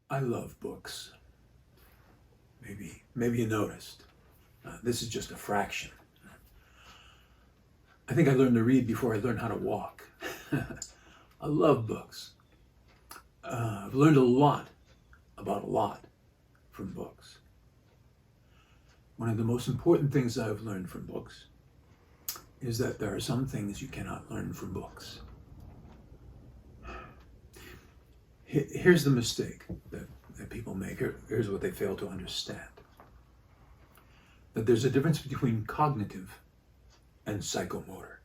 I love books. Maybe you noticed. This is just a fraction. I think I learned to read before I learned how to walk. I love books. I've learned a lot about a lot from books. One of the most important things I've learned from books is that there are some things you cannot learn from books. Here's the mistake that people make. Here's what they fail to understand. That there's a difference between cognitive and psychomotor.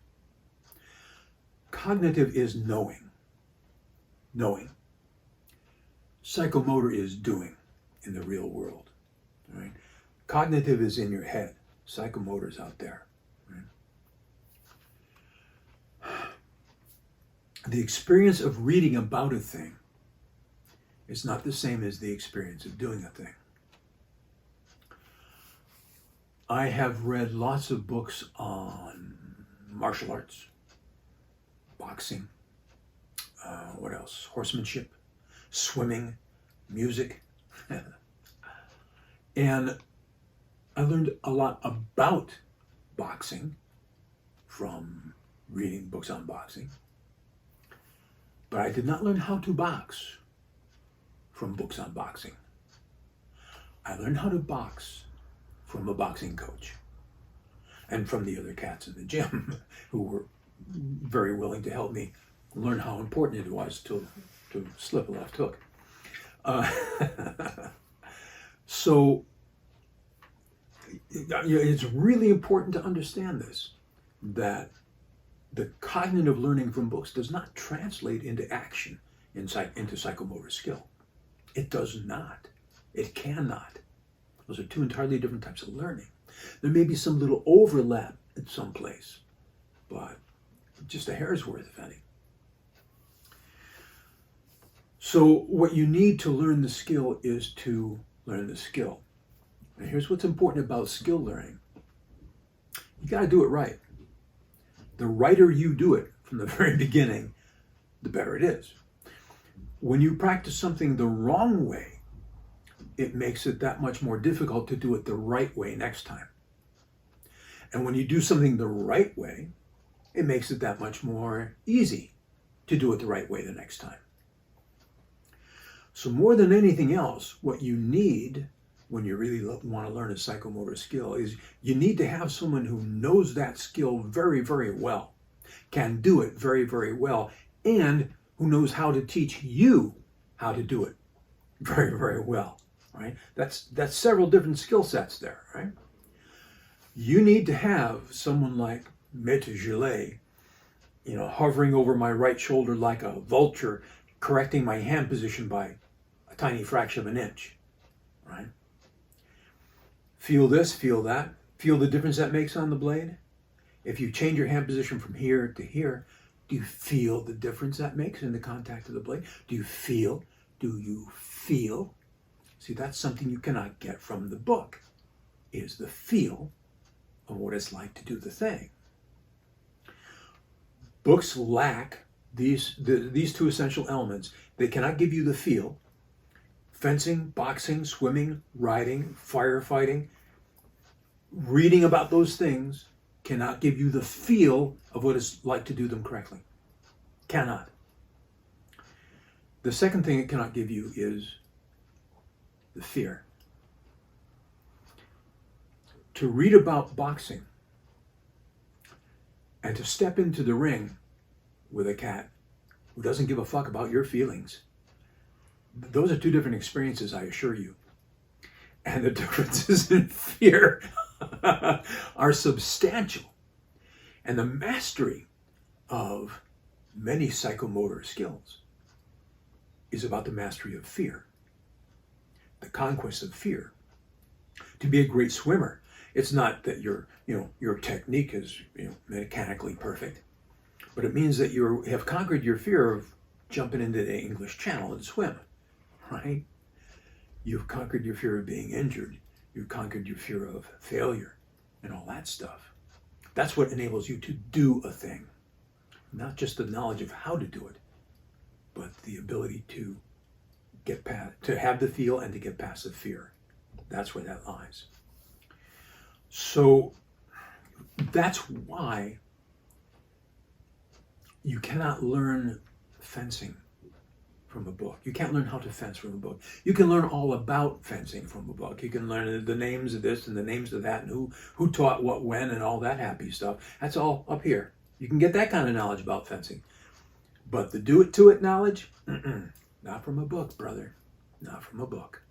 Cognitive is knowing. Psychomotor is doing in the real world. Right? Cognitive is in your head. Psychomotor is out there. Right? The experience of reading about a thing is not the same as the experience of doing a thing. I have read lots of books on martial arts, boxing, what else? Horsemanship, swimming, music. And I learned a lot about boxing from reading books on boxing. But I did not learn how to box from books on boxing. I learned how to box from a boxing coach and from the other cats in the gym who were very willing to help me learn how important it was to slip a left hook. So it's really important to understand this, that the cognitive learning from books does not translate into action, into psychomotor skill. It does not. It cannot. Those are two entirely different types of learning. There may be some little overlap in some place, but just a hair's worth, if any. So what you need to learn the skill is to learn the skill. And here's what's important about skill learning. You got to do it right. The righter you do it from the very beginning, the better it is. When you practice something the wrong way, it makes it that much more difficult to do it the right way next time. And when you do something the right way, it makes it that much more easy to do it the right way the next time. So more than anything else, what you need when you really want to learn a psychomotor skill is you need to have someone who knows that skill very, very well, can do it very, very well, and who knows how to teach you how to do it very, very well. Right? That's several different skill sets there, right? You need to have someone like Maître Gillet, hovering over my right shoulder like a vulture, correcting my hand position by a tiny fraction of an inch, right? Feel this, feel that. Feel the difference that makes on the blade. If you change your hand position from here to here, do you feel the difference that makes in the contact of the blade? Do you feel? See, that's something you cannot get from the book, is the feel of what it's like to do the thing. Books lack these two essential elements. They cannot give you the feel. Fencing, boxing, swimming, riding, firefighting, reading about those things cannot give you the feel of what it's like to do them correctly. Cannot. The second thing it cannot give you is the fear. To read about boxing and to step into the ring with a cat who doesn't give a fuck about your feelings, those are two different experiences, I assure you. And the differences in fear are substantial. And the mastery of many psychomotor skills is about the mastery of fear, the conquest of fear. To be a great swimmer, it's not that your technique is mechanically perfect, but it means that you have conquered your fear of jumping into the English Channel and swim, right? You've conquered your fear of being injured. You've conquered your fear of failure and all that stuff. That's what enables you to do a thing, not just the knowledge of how to do it, but the ability to get past, to have the feel and to get past the fear. That's where that lies. So that's why you cannot learn fencing from a book. You can't learn how to fence from a book. You can learn all about fencing from a book. You can learn the names of this and the names of that and who taught what when and all that happy stuff. That's all up here. You can get that kind of knowledge about fencing. But the do it to it knowledge, not from a book, brother. Not from a book.